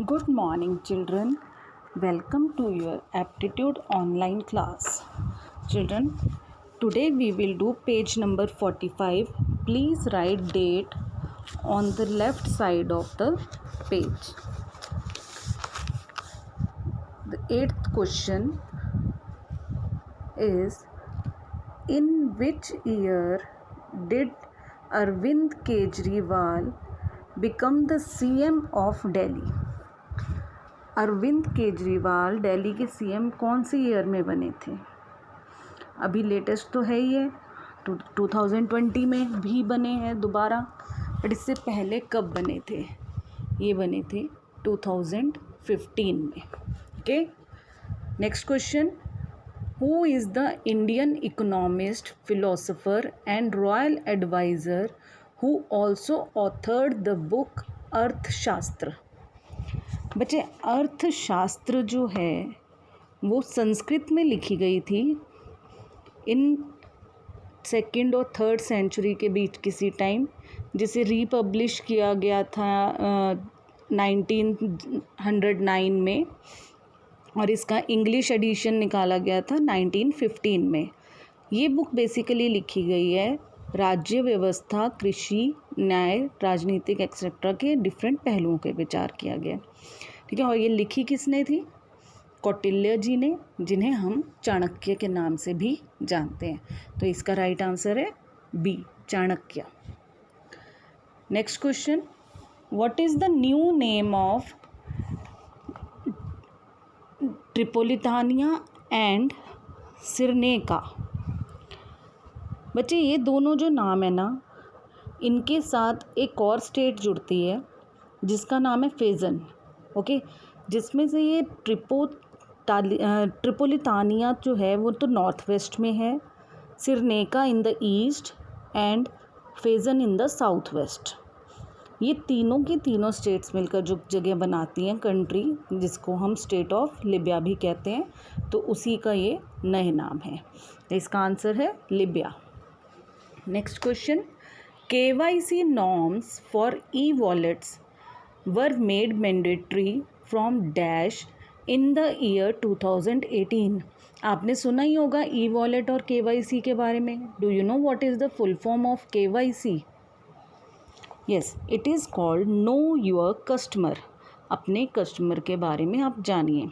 Good morning, children. Welcome to your aptitude online class. Children, today we will do page number 45. Please write date on the left side of the page. The eighth question is, in which year did Arvind Kejriwal become the CM of Delhi? Arvind Kejriwal Delhi के CM कौन सी year में बने थे? अभी latest तो है ही है, 2020 में भी बने हैं दोबारा, बट इससे पहले कब बने थे? ये बने थे 2015 में. Okay, next question. Who is the Indian economist, philosopher and royal adviser who also authored the book Arthashastra? बच्चे, अर्थशास्त्र जो है वो संस्कृत में लिखी गई थी इन 2nd और 3rd सेंचुरी के बीच किसी टाइम, जिसे रीपब्लिश किया गया था 1909 में, और इसका इंग्लिश एडिशन निकाला गया था 1915 में. ये बुक बेसिकली लिखी गई है राज्य व्यवस्था, कृषि, न्याय, राजनीतिक एक्सेट्रा के डिफरेंट पहलुओं के विचार किया गया. ठीक है, और ये लिखी किसने थी? कौटिल्य जी ने, जिन्हें हम चाणक्य के नाम से भी जानते हैं. तो इसका राइट आंसर है B, Chanakya. Next question. What is the new name of Tripolitania and Cyrenaica? बच्चे, ये दोनों जो नाम है ना, इनके साथ एक और स्टेट जुड़ती है जिसका नाम है फेजन. ओके, जिसमें से ये ट्रिपोलितानिया जो है वो तो नॉर्थ वेस्ट में है, Cyrenaica in the east and Fezzan in the south west. ये तीनों की तीनों स्टेट्स मिलकर जो जगह बनाती हैं कंट्री, जिसको हम स्टेट ऑफ लिबिया भी कहते हैं, तो उसी का ये नए नाम है. तो इसका आंसर है Libya. Next question. KYC norms for e-wallets were made mandatory from dash in the year 2018. आपने सुना ही होगा e-wallet और KYC के बारे में. Do you know what is the full form of KYC? Yes, it is called Know Your Customer. अपने customer के बारे में आप जानिए.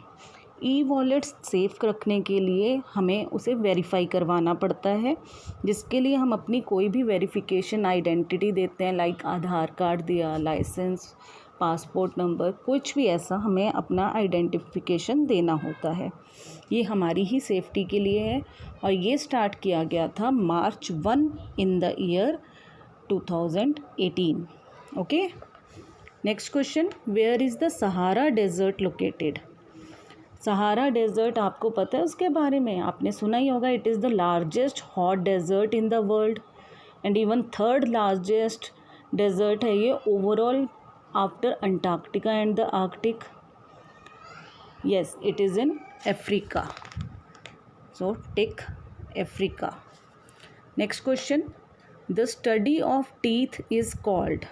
ई वॉलेट्स सेफ रखने के लिए हमें उसे वेरीफाई करवाना पड़ता है, जिसके लिए हम अपनी कोई भी वेरिफिकेशन आइडेंटिटी देते हैं, लाइक आधार कार्ड दिया, लाइसेंस, पासपोर्ट नंबर, कुछ भी ऐसा हमें अपना आइडेंटिफिकेशन देना होता है. ये हमारी ही सेफ्टी के लिए है, और ये स्टार्ट किया गया था March 1 in the year 2018. Okay, next question. Where is the Sahara desert located? Sahara desert आपको पता है उसके बारे में? आपने सुना ही होगा. It is the largest hot desert in the world and even 3rd largest desert है ये overall after Antarctica and the Arctic. Yes, it is in Africa. So tick Africa. Next question. The study of teeth is called?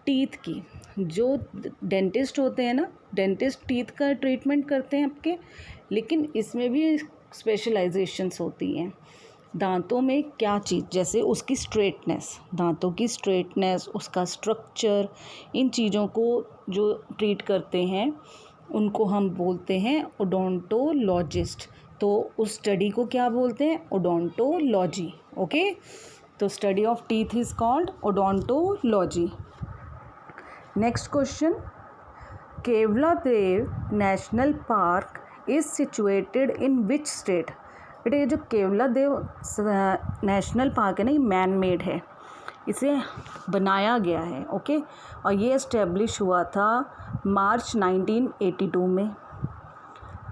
Teeth की, जो dentist होते हैं ना, dentist teeth का treatment करते हैं आपके, लेकिन इसमें भी स्पेशलाइजेशंस होती हैं. दांतों में क्या चीज़, जैसे उसकी स्ट्रेटनेस, दांतों की स्ट्रेटनेस, उसका स्ट्रक्चर, इन चीज़ों को जो ट्रीट करते हैं उनको हम बोलते हैं ओडोंटोलॉजिस्ट. तो उस स्टडी को क्या बोलते हैं? ओडोंटोलॉजी. ओके, तो study of teeth is called odontology. Next question. Keoladeo national park is situated in which state? बेटा, ये जो केवलादेव नेशनल पार्क है ना, ये मैन मेड है, इसे बनाया गया है. ओके, और ये इस्टेब्लिश हुआ था मार्च 1982 में.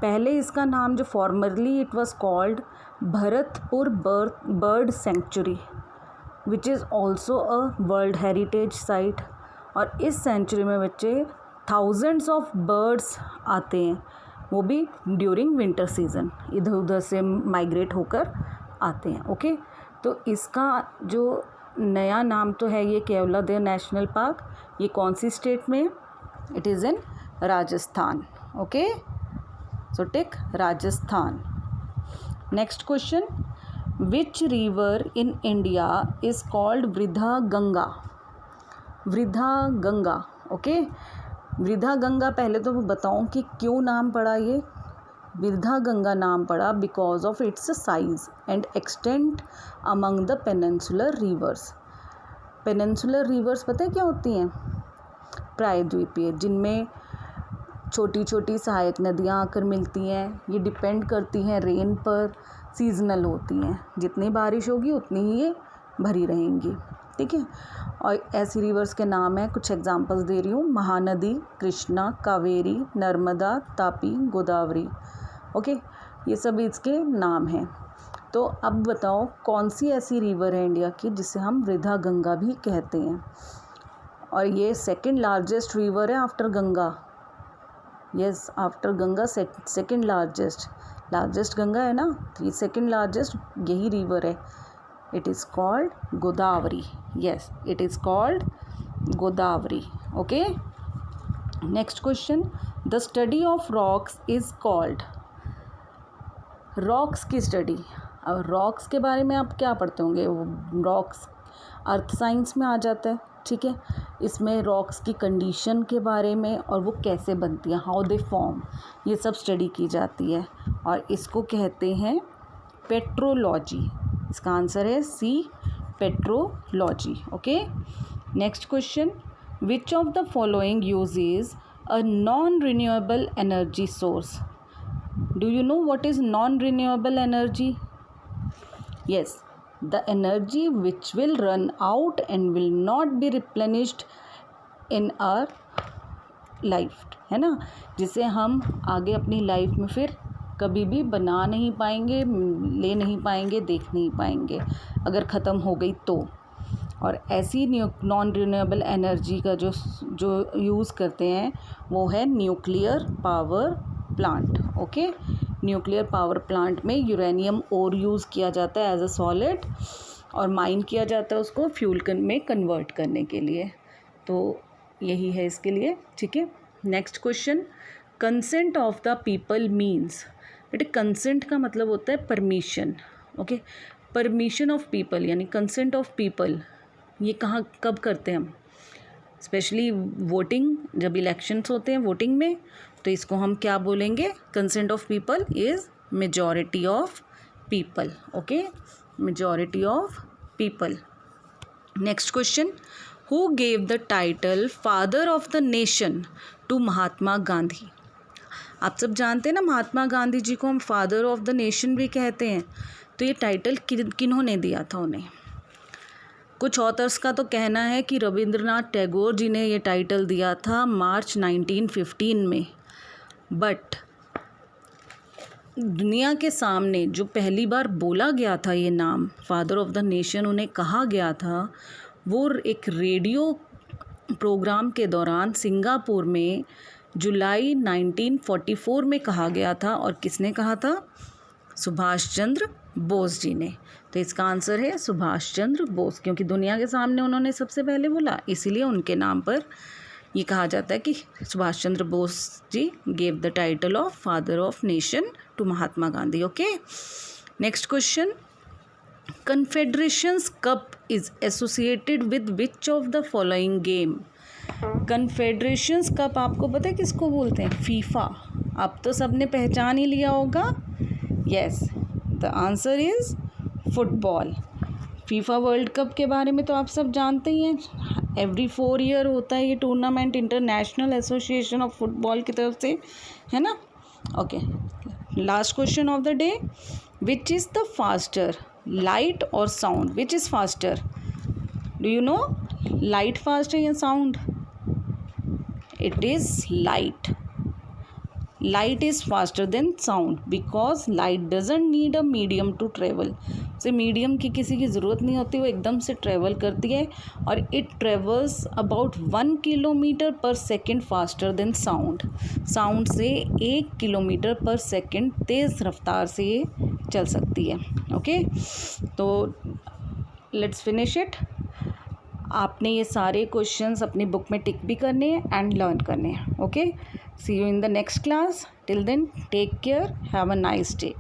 पहले इसका नाम जो formerly it was called Bharatpur bird sanctuary, which is also a world heritage site. और इस सेंचुरी में बच्चे थाउजेंड्स ऑफ बर्ड्स आते हैं, वो भी ड्यूरिंग विंटर सीज़न, इधर उधर से माइग्रेट होकर आते हैं. ओके, तो इसका जो नया नाम तो है ये केवलादेव नेशनल पार्क. ये कौन सी स्टेट में? It is in Rajasthan. Okay, so tick Rajasthan. Next question, which river in India is called Vridha Ganga? वृद्धा गंगा. ओके, वृद्धा गंगा पहले तो मैं बताऊं कि क्यों नाम पड़ा ये. वृद्धा गंगा नाम पड़ा because of its size and extent among the peninsular reverse. Peninsular reverse पता है क्या होती हैं? प्रायद्वीपीय, जिनमें छोटी छोटी सहायक नदियाँ आकर मिलती हैं. ये डिपेंड करती हैं रेन पर, सीजनल होती हैं. जितनी बारिश होगी उतनी ही ये भरी रहेंगी. ठीक है. और ऐसी रिवर्स के नाम हैं, कुछ एग्जांपल्स दे रही हूँ. महानदी, कृष्णा, कावेरी, नर्मदा, तापी, गोदावरी. ओके, ये सब इसके नाम हैं. तो अब बताओ कौन सी ऐसी रिवर है इंडिया की जिसे हम वृद्धा गंगा भी कहते हैं. और ये सेकंड लार्जेस्ट रिवर है after Ganga. Yes, after Ganga second largest Ganga है ना, तो ये सेकंड लार्जेस्ट यही रिवर है. It is called Godavari. Yes, it is called Godavari. Okay. Next question, the study of rocks is called. Rocks की स्टडी. अब रॉक्स के बारे में आप क्या पढ़ते होंगे? रॉक्स अर्थ साइंस में आ जाता है. ठीक है. इसमें रॉक्स की कंडीशन के बारे में और वो कैसे बनती हैं, हाउ दे फॉर्म, ये सब स्टडी की जाती है. और इसको कहते हैं पेट्रोलॉजी. इसका आंसर है C, petrology. Okay. Next question, which of the following uses a non renewable energy source. Do you know what is non renewable energy? Yes, the energy which will run out and will not be replenished in our life, है ना, जिसे हम आगे अपनी life में फिर कभी भी बना नहीं पाएंगे, ले नहीं पाएंगे, देख नहीं पाएंगे अगर ख़त्म हो गई तो. और ऐसी नॉन रिन्यूएबल एनर्जी का जो यूज़ करते हैं वो है nuclear power plant. Okay. Nuclear power plant में यूरेनियम और यूज़ किया जाता है एज अ सॉलिड और माइन किया जाता है उसको फ्यूल में कन्वर्ट करने के लिए. तो यही है इसके लिए. ठीक है. Next question, consent of the people means. बेटे कंसेंट का मतलब होता है permission. Okay. Permission of people यानी कंसेंट ऑफ पीपल, ये कहाँ कब करते हैं हम? स्पेशली वोटिंग, जब इलेक्शंस होते हैं वोटिंग में, तो इसको हम क्या बोलेंगे? Consent of people is majority of people. Okay, majority of people. Next question, who gave the title father of the nation to Mahatma Gandhi. आप सब जानते हैं ना महात्मा गांधी जी को हम फादर ऑफ द नेशन भी कहते हैं. तो ये टाइटल किन्होंने दिया था उन्हें? कुछ ऑथर्स का तो कहना है कि रविंद्रनाथ टैगोर जी ने ये टाइटल दिया था मार्च 1915 में. बट दुनिया के सामने जो पहली बार बोला गया था ये नाम फादर ऑफ द नेशन उन्हें कहा गया था, वो एक रेडियो प्रोग्राम के दौरान सिंगापुर में जुलाई 1944 में कहा गया था. और किसने कहा था? सुभाष चंद्र बोस जी ने. तो इसका आंसर है सुभाष चंद्र बोस, क्योंकि दुनिया के सामने उन्होंने सबसे पहले बोला, इसीलिए उनके नाम पर ये कहा जाता है कि Subhash Chandra Bose ji gave the title of father of nation to Mahatma Gandhi. Okay. Next question, confederations cup is associated with which of the following game. Confederations cup आपको पता है किसको बोलते हैं? फीफा. अब तो सबने पहचान ही लिया होगा. Yes, the answer is football. FIFA world cup के बारे में तो आप सब जानते ही हैं. एवरी 4 ईयर होता है ये tournament international association of football की तरफ से, है ना. Okay. Last question of the day, which is the faster, light और sound? Which is faster? Do you know? Light fast है या sound? It is light. Light is faster than sound because light doesn't need a medium to travel. उसे medium की किसी की ज़रूरत नहीं होती, वो एकदम से ट्रेवल करती है. और इट ट्रेवल्स अबाउट 1 किलोमीटर पर second faster than sound. Sound से 1 किलोमीटर पर सेकेंड तेज़ रफ्तार से ये चल सकती है. ओके. तो लेट्स फिनिश इट. आपने ये सारे क्वेश्चंस अपनी बुक में टिक भी करने हैं एंड लर्न करने हैं. Okay, see you in the next class. Till then take care, have a nice day.